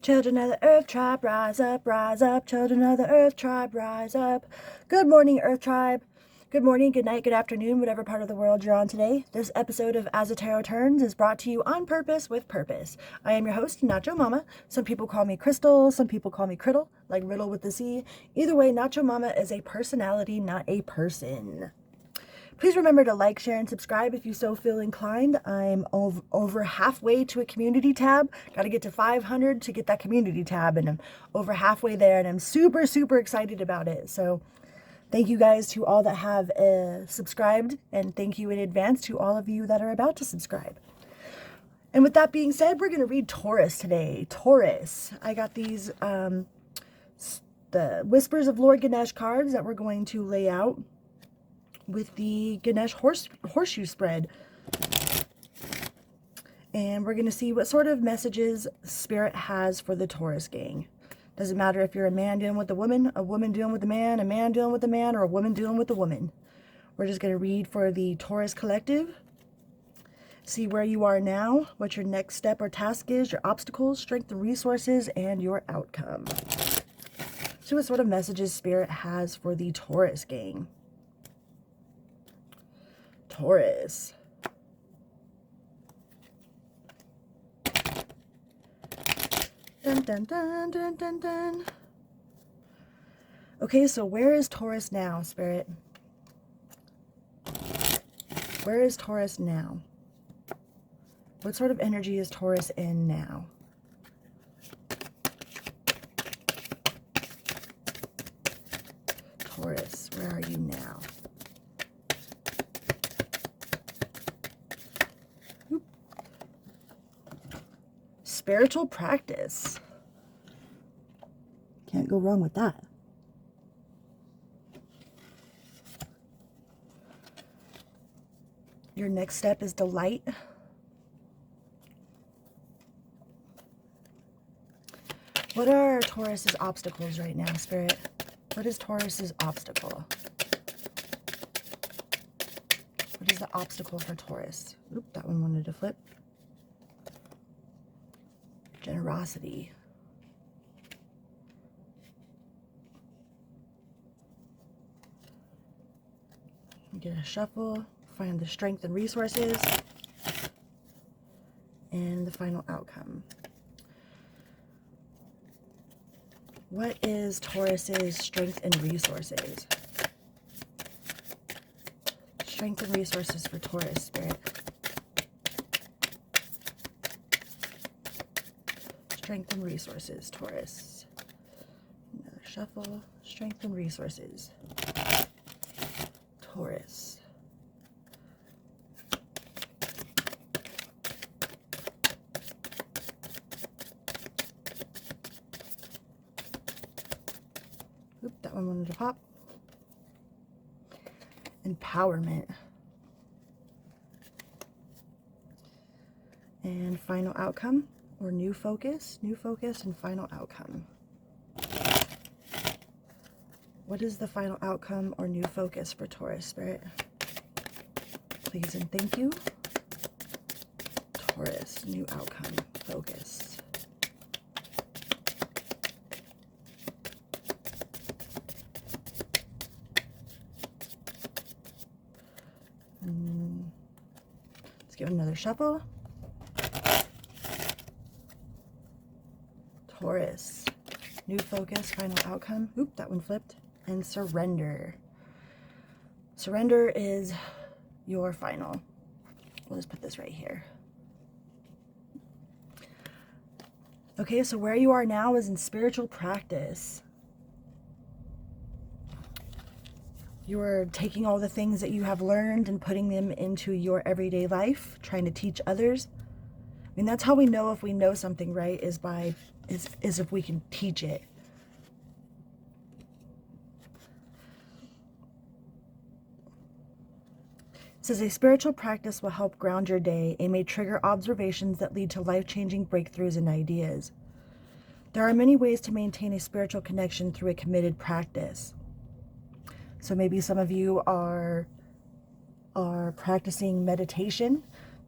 Children of the Earth Tribe, rise up, rise up. Children of the Earth Tribe, rise up. Good morning, Earth Tribe. Good morning, good night, good afternoon, whatever part of the world you're on today. This episode of As the Tarot Turns is brought to you on purpose with purpose. I am your host, Nacho Mama. Some people call me Crystal, some people call me Criddle, like Riddle with the C. Either way, Nacho Mama is a personality, not a person. Please remember to like, share, and subscribe if you so feel inclined. I'm over halfway to a community tab. Got to get to 500 to get that community tab, and I'm over halfway there, and I'm super, super excited about it. So thank you guys to all that have subscribed, and thank you in advance to all of you that are about to subscribe. And with that being said, we're going to read Taurus today. Taurus. I got these, the Whispers of Lord Ganesh cards that we're going to lay out with the Ganesh horseshoe spread. And we're going to see what sort of messages Spirit has for the Taurus gang. Doesn't matter if you're a man dealing with a woman dealing with a man dealing with a man, or a woman dealing with a woman. We're just going to read for the Taurus collective. See where you are now, what your next step or task is, your obstacles, strength and resources, and your outcome. See what sort of messages Spirit has for the Taurus gang. Taurus. Dun, dun, dun, dun, dun, dun. Okay, so where is Taurus now, Spirit? Where is Taurus now? What sort of energy is Taurus in now? Taurus, where are you now? Spiritual practice. Can't go wrong with that. Your next step is delight. What are Taurus's obstacles right now, Spirit? What is Taurus's obstacle? What is the obstacle for Taurus? Oop, that one wanted to flip. Generosity. Get a shuffle, find the strength and resources, and the final outcome. What is Taurus's strength and resources? Strength and resources for Taurus, Spirit. Strength and resources, Taurus. Another shuffle. Strength and resources. Taurus. Oop, that one wanted to pop. Empowerment. And final outcome. Or new focus, and final outcome. What is the final outcome or new focus for Taurus, Spirit? Please and thank you. Taurus, new outcome, focus. Let's give it another shuffle. Taurus, new focus, final outcome. Oop, that one flipped. And surrender. Surrender is your final. We'll just put this right here. Okay, so where you are now is in spiritual practice. You are taking all the things that you have learned and putting them into your everyday life, trying to teach others. I mean, that's how we know if we know something, right? Is if we can teach it. It says a spiritual practice will help ground your day and may trigger observations that lead to life-changing breakthroughs and ideas. There are many ways to maintain a spiritual connection through a committed practice. So maybe some of you are practicing meditation.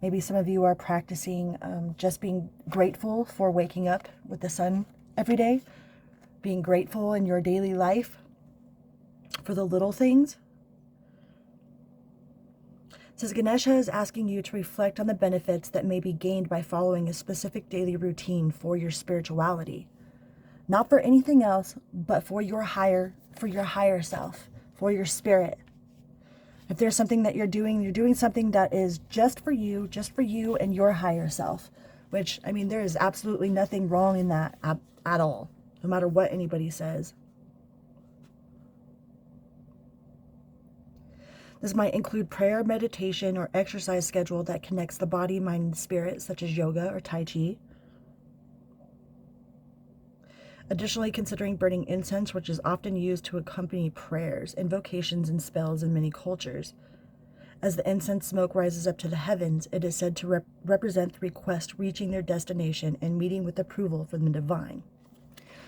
Maybe some of you are practicing just being grateful for waking up with the sun every day, being grateful in your daily life for the little things. It says Ganesha is asking you to reflect on the benefits that may be gained by following a specific daily routine for your spirituality. Not for anything else, but for your higher self, for your spirit. If there's something that you're doing something that is just for you and your higher self, which, I mean, there is absolutely nothing wrong in that at all, no matter what anybody says. This might include prayer, meditation, or exercise schedule that connects the body, mind, and spirit, such as yoga or Tai Chi. Additionally, considering burning incense, which is often used to accompany prayers, invocations, and spells in many cultures. As the incense smoke rises up to the heavens, it is said to represent the request reaching their destination and meeting with approval from the divine.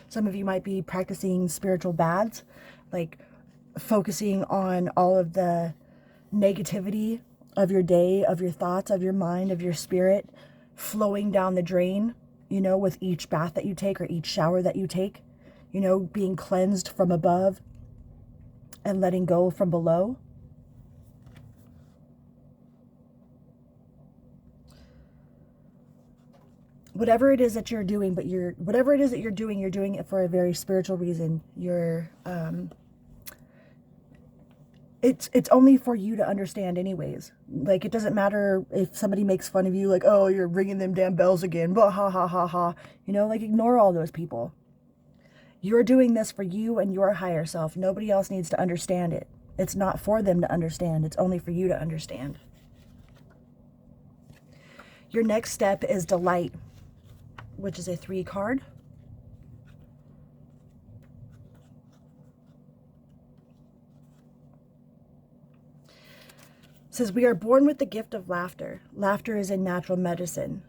Some of you might be practicing spiritual baths, like focusing on all of the negativity of your day, of your thoughts, of your mind, of your spirit, flowing down the drain, with each bath that you take or each shower that you take, being cleansed from above and letting go from below. Whatever it is that you're doing, you're doing it for a very spiritual reason. It's only for you to understand anyways. Like, it doesn't matter if somebody makes fun of you, like, oh, you're ringing them damn bells again, but ha ha ha ha, like, ignore all those people. You're doing this for you and your higher self. Nobody else needs to understand it. It's not for them to understand. It's only for you to understand. Your next step is delight, which is a 3 card. It says, we are born with the gift of laughter. Laughter is a natural medicine.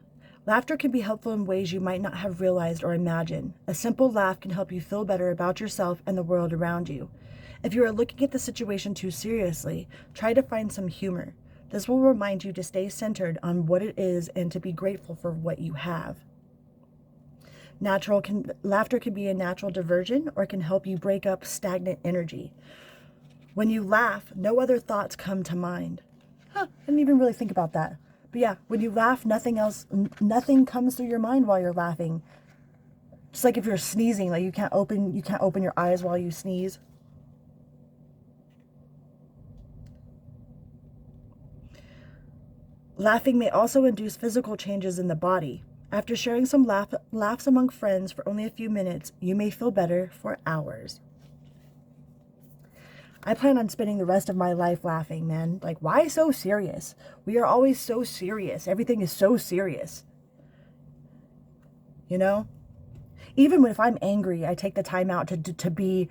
Laughter can be helpful in ways you might not have realized or imagined. A simple laugh can help you feel better about yourself and the world around you. If you are looking at the situation too seriously, try to find some humor. This will remind you to stay centered on what it is and to be grateful for what you have. Laughter can be a natural diversion or can help you break up stagnant energy. When you laugh, no other thoughts come to mind. I didn't even really think about that. But yeah, when you laugh, nothing comes through your mind while you're laughing. Just like if you're sneezing, like you can't open your eyes while you sneeze. Laughing may also induce physical changes in the body. After sharing some laughs among friends for only a few minutes, you may feel better for hours. I plan on spending the rest of my life laughing, man. Like, why so serious? We are always so serious. Everything is so serious. Even if I'm angry, I take the time out to be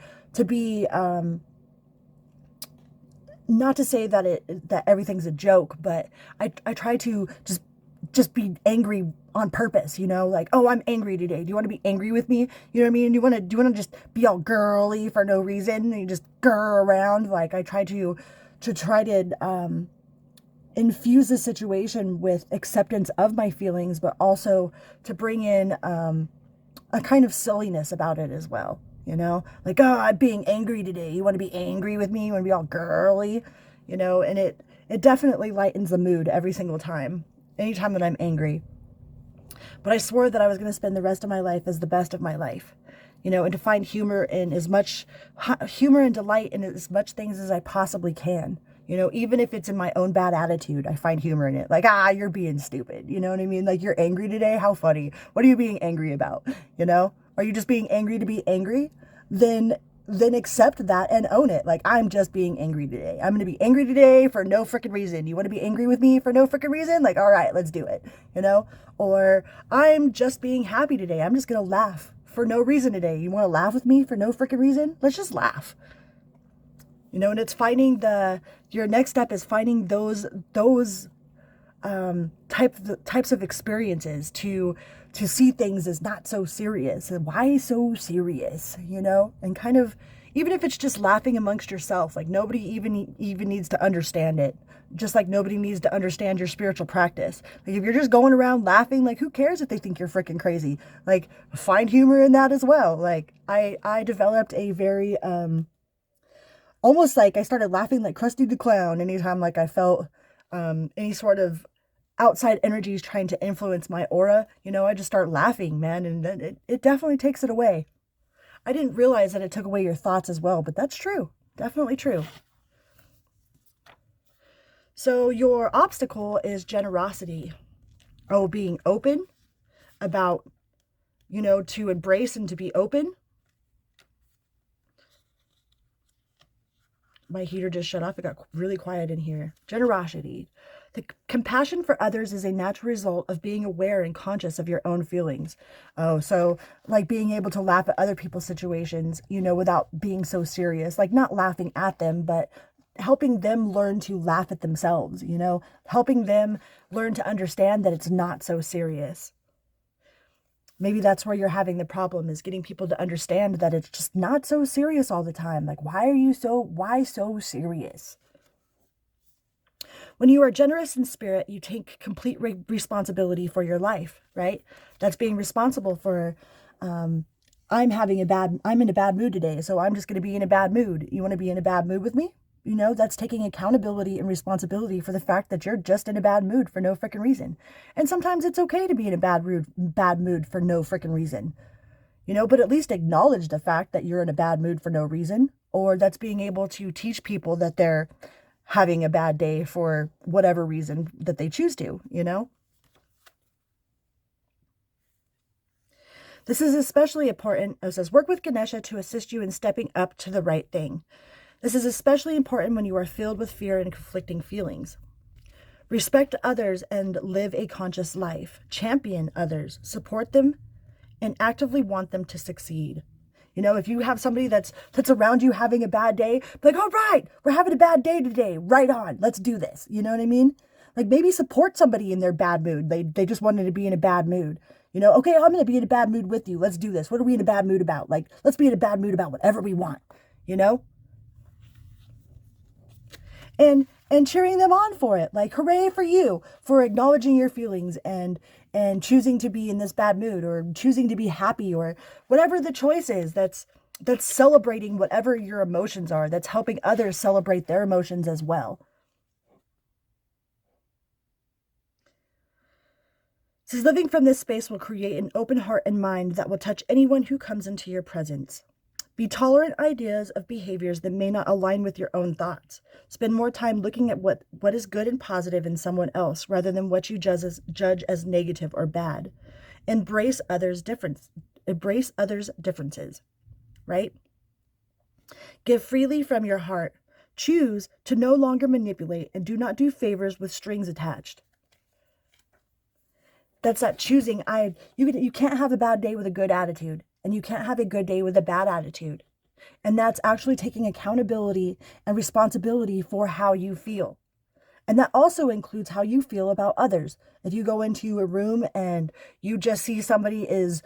not to say that everything's a joke, but I try to just be angry on purpose, like, oh, I'm angry today. Do you want to be angry with me? You know what I mean? Do you want to just be all girly for no reason? And you just grrr around. Like, I try to infuse the situation with acceptance of my feelings, but also to bring in a kind of silliness about it as well. Like, oh, I'm being angry today. You want to be angry with me? You want to be all girly? And it definitely lightens the mood every single time. Anytime that I'm angry. But I swore that I was going to spend the rest of my life as the best of my life, and to find humor and delight in as much things as I possibly can, even if it's in my own bad attitude, I find humor in it. Like, you're being stupid. You know what I mean? Like, you're angry today. How funny. What are you being angry about? Are you just being angry to be angry? Then accept that and own it. Like, I'm just being angry today. I'm going to be angry today for no freaking reason. You want to be angry with me for no freaking reason? Like, all right, let's do it, Or I'm just being happy today. I'm just going to laugh for no reason today. You want to laugh with me for no freaking reason? Let's just laugh. And it's finding your next step is finding those types of experiences to see things as not so serious. And why so serious, and kind of Even if it's just laughing amongst yourself, like nobody even needs to understand it. Just like nobody needs to understand your spiritual practice. Like if you're just going around laughing, like who cares if they think you're freaking crazy? Like find humor in that as well. Like I developed a very almost like I started laughing like Krusty the Clown anytime like I felt any sort of outside energies trying to influence my aura. I just start laughing, man, and then it definitely takes it away. I didn't realize that it took away your thoughts as well, but that's true. Definitely true. So your obstacle is generosity. Oh, being open about, to embrace and to be open. My heater just shut off. It got really quiet in here. Generosity. The compassion for others is a natural result of being aware and conscious of your own feelings. Oh, so like being able to laugh at other people's situations, without being so serious, like not laughing at them, but helping them learn to laugh at themselves, helping them learn to understand that it's not so serious. Maybe that's where you're having the problem, is getting people to understand that it's just not so serious all the time. Like, why so serious? When you are generous in spirit, you take complete responsibility for your life, right? That's being responsible for, I'm in a bad mood today, so I'm just going to be in a bad mood. You want to be in a bad mood with me? That's taking accountability and responsibility for the fact that you're just in a bad mood for no freaking reason. And sometimes it's okay to be in a bad mood for no freaking reason. But at least acknowledge the fact that you're in a bad mood for no reason, or that's being able to teach people that they're having a bad day for whatever reason that they choose to, This is especially important. It says, work with Ganesha to assist you in stepping up to the right thing. This is especially important when you are filled with fear and conflicting feelings. Respect others and live a conscious life. Champion others, support them, and actively want them to succeed. If you have somebody that's around you having a bad day, be like, all right, we're having a bad day today. Right on. Let's do this. You know what I mean? Like maybe support somebody in their bad mood. They just wanted to be in a bad mood. Okay, I'm going to be in a bad mood with you. Let's do this. What are we in a bad mood about? Like, let's be in a bad mood about whatever we want, And cheering them on for it. Like, hooray for you for acknowledging your feelings and choosing to be in this bad mood, or choosing to be happy, or whatever the choice is. That's celebrating whatever your emotions are. That's helping others celebrate their emotions as well. It says, living from this space will create an open heart and mind that will touch anyone who comes into your presence. Be tolerant ideas of behaviors that may not align with your own thoughts. Spend more time looking at what is good and positive in someone else rather than what you judge as negative or bad. Embrace others' differences, right? Give freely from your heart. Choose to no longer manipulate, and do not do favors with strings attached. That's that choosing. You can't have a bad day with a good attitude. And you can't have a good day with a bad attitude. And that's actually taking accountability and responsibility for how you feel. And that also includes how you feel about others. If you go into a room and you just see somebody is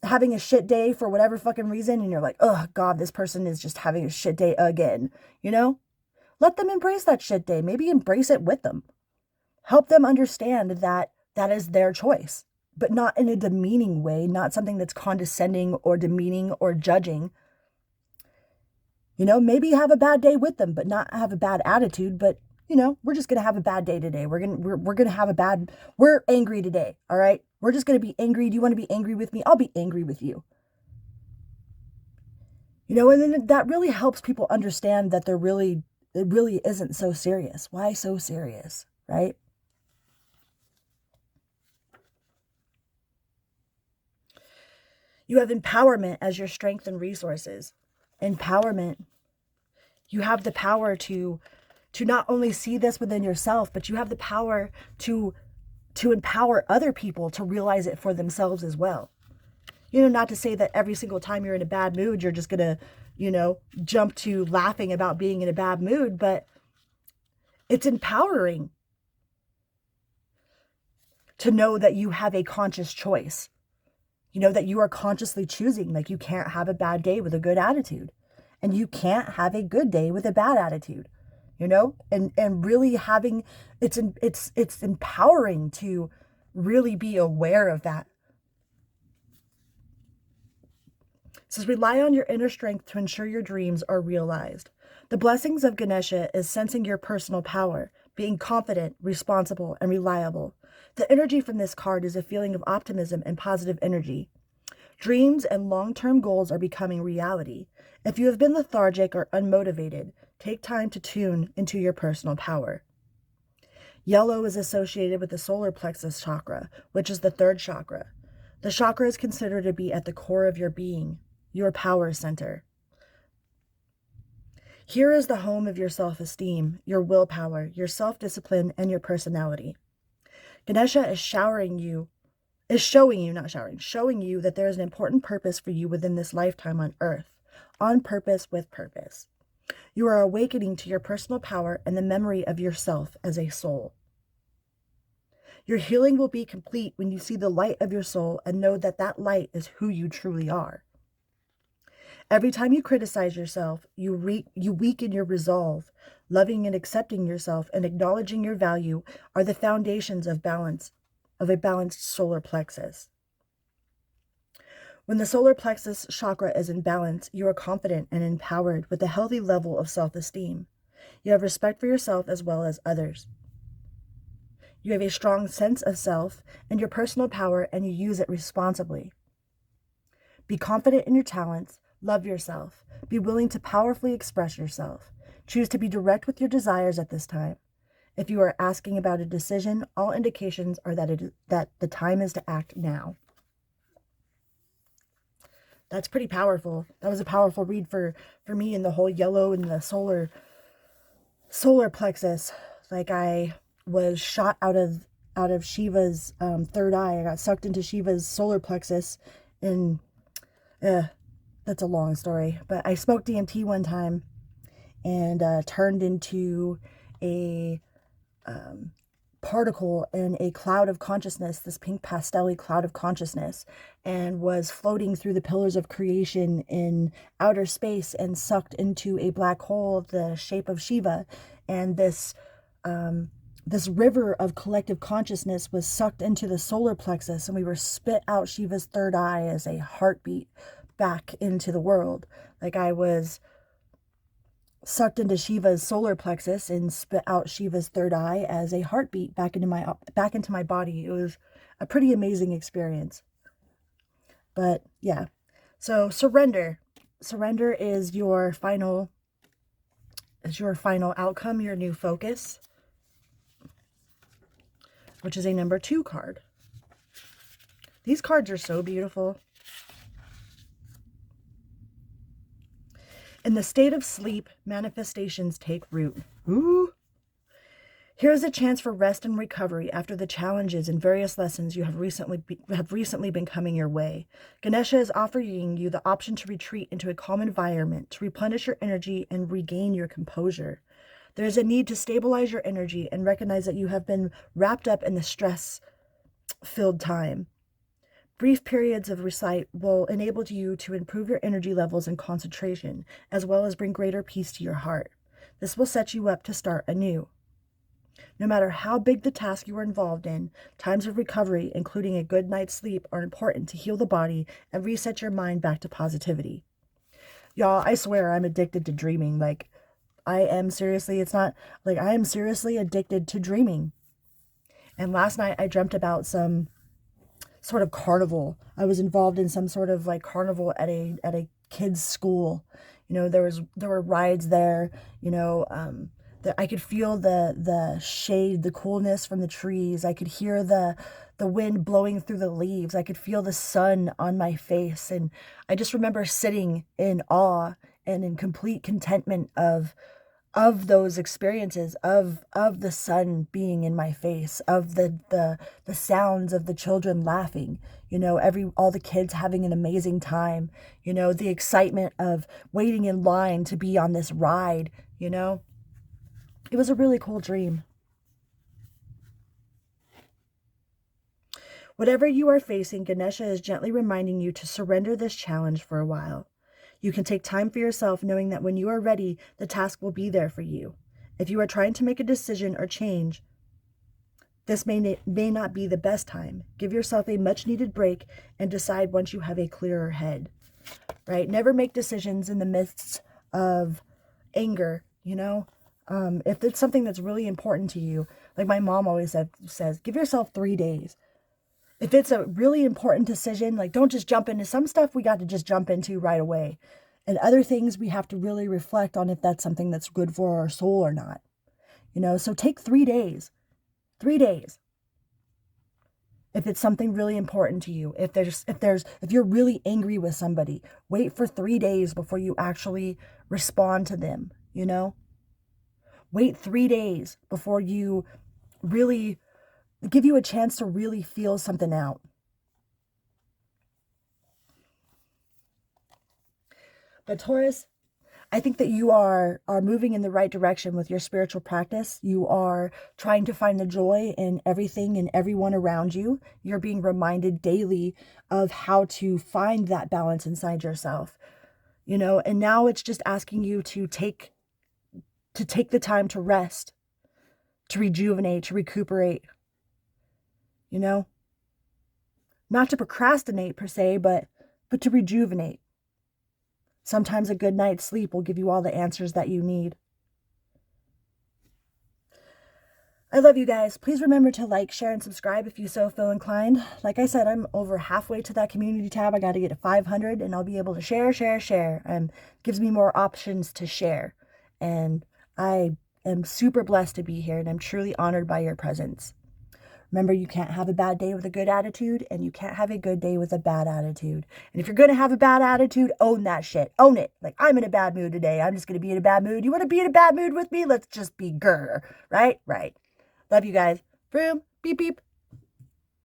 having a shit day for whatever fucking reason, and you're like, oh God, this person is just having a shit day again, let them embrace that shit day. Maybe embrace it with them. Help them understand that that is their choice, but not in a demeaning way, not something that's condescending or demeaning or judging. Maybe have a bad day with them, but not have a bad attitude. But, we're just going to have a bad day today. We're going to have we're angry today. All right. We're just going to be angry. Do you want to be angry with me? I'll be angry with you. And then that really helps people understand that it really isn't so serious. Why so serious? Right? You have empowerment as your strength and resources. Empowerment. You have the power to not only see this within yourself, but you have the power to empower other people to realize it for themselves as well. Not to say that every single time you're in a bad mood, you're just going to, jump to laughing about being in a bad mood, but it's empowering to know that you have a conscious choice. That you are consciously choosing, like you can't have a bad day with a good attitude. And you can't have a good day with a bad attitude, you know? And really having, it's empowering to really be aware of that. It says, rely on your inner strength to ensure your dreams are realized. The blessings of Ganesha is sensing your personal power, being confident, responsible, and reliable. The energy from this card is a feeling of optimism and positive energy. Dreams and long-term goals are becoming reality. If you have been lethargic or unmotivated, take time to tune into your personal power. Yellow is associated with the solar plexus chakra, which is the third chakra. The chakra is considered to be at the core of your being, your power center. Here is the home of your self-esteem, your willpower, your self-discipline, and your personality. Ganesha is showing you that there is an important purpose for you within this lifetime on Earth, on purpose with purpose. You are awakening to your personal power and the memory of yourself as a soul. Your healing will be complete when you see the light of your soul and know that that light is who you truly are. Every time you criticize yourself, you weaken your resolve. Loving and accepting yourself and acknowledging your value are the foundations of a balanced solar plexus. When the solar plexus chakra is in balance, you are confident and empowered with a healthy level of self-esteem. You have respect for yourself as well as others. You have a strong sense of self and your personal power, and you use it responsibly. Be confident in your talents. Love yourself. Be willing to powerfully express yourself. Choose to be direct with your desires at this time. If you are asking about a decision, all indications are that the time is to act now. That's pretty powerful. That was a powerful read for me in the whole yellow and the solar plexus. Like, I was shot out of Shiva's third eye. I got sucked into Shiva's solar plexus, and that's a long story. But I smoked DMT one time and turned into a particle in a cloud of consciousness, this pink pastel-y cloud of consciousness, and was floating through the pillars of creation in outer space and sucked into a black hole the shape of Shiva. And this river of collective consciousness was sucked into the solar plexus, and we were spit out Shiva's third eye as a heartbeat back into the world. Like, I was sucked into Shiva's solar plexus and spit out Shiva's third eye as a heartbeat back into my body. It was a pretty amazing experience. But yeah, so surrender is your final outcome, your new focus, which is a number 2 card. These cards are so beautiful. In the state of sleep, manifestations take root. Ooh. Here's a chance for rest and recovery after the challenges and various lessons you have recently been coming your way. Ganesha is offering you the option to retreat into a calm environment, to replenish your energy and regain your composure. There is a need to stabilize your energy and recognize that you have been wrapped up in the stress-filled time. Brief periods of recite will enable you to improve your energy levels and concentration, as well as bring greater peace to your heart. This will set you up to start anew. No matter how big the task you are involved in, times of recovery, including a good night's sleep, are important to heal the body and reset your mind back to positivity. Y'all, I swear I'm addicted to dreaming. Like, I am seriously addicted to dreaming. And last night I dreamt about some sort of carnival. I was involved in some sort of like carnival at a kid's school. You know, there were rides there. You know, I could feel the shade, the coolness from the trees. I could hear the wind blowing through the leaves. I could feel the sun on my face, and I just remember sitting in awe and in complete contentment of those experiences, of the sun being in my face, of the sounds of the children laughing, you know, all the kids having an amazing time, you know, the excitement of waiting in line to be on this ride, you know. It was a really cool dream. Whatever you are facing, Ganesha is gently reminding you to surrender this challenge for a while. You can take time for yourself, knowing that when you are ready, the task will be there for you. If you are trying to make a decision or change, this may not be the best time. Give yourself a much needed break and decide once you have a clearer head, right? Never make decisions in the midst of anger, if it's something that's really important to you. Like my mom always says, give yourself 3 days. If it's a really important decision, like don't just jump into some stuff we got to just jump into right away. And other things we have to really reflect on if that's something that's good for our soul or not. So take 3 days. 3 days. If it's something really important to you, if you're really angry with somebody, wait for 3 days before you actually respond to them, Wait 3 days before you really give you a chance to really feel something out. But Taurus, I think that you are moving in the right direction with your spiritual practice. You are trying to find the joy in everything and everyone around you. You're being reminded daily of how to find that balance inside yourself, and now it's just asking you to take the time to rest, to rejuvenate, to recuperate, not to procrastinate per se, but to rejuvenate. Sometimes a good night's sleep will give you all the answers that you need. I love you guys. Please remember to like, share, and subscribe if you so feel inclined. Like I said, I'm over halfway to that community tab. I got to get to 500 and I'll be able to share. And gives me more options to share. And I am super blessed to be here and I'm truly honored by your presence. Remember, you can't have a bad day with a good attitude, and you can't have a good day with a bad attitude. And if you're going to have a bad attitude, own that shit. Own it. Like, I'm in a bad mood today. I'm just going to be in a bad mood. You want to be in a bad mood with me? Let's just be grrr. Right? Right. Love you guys. Vroom. Beep, beep.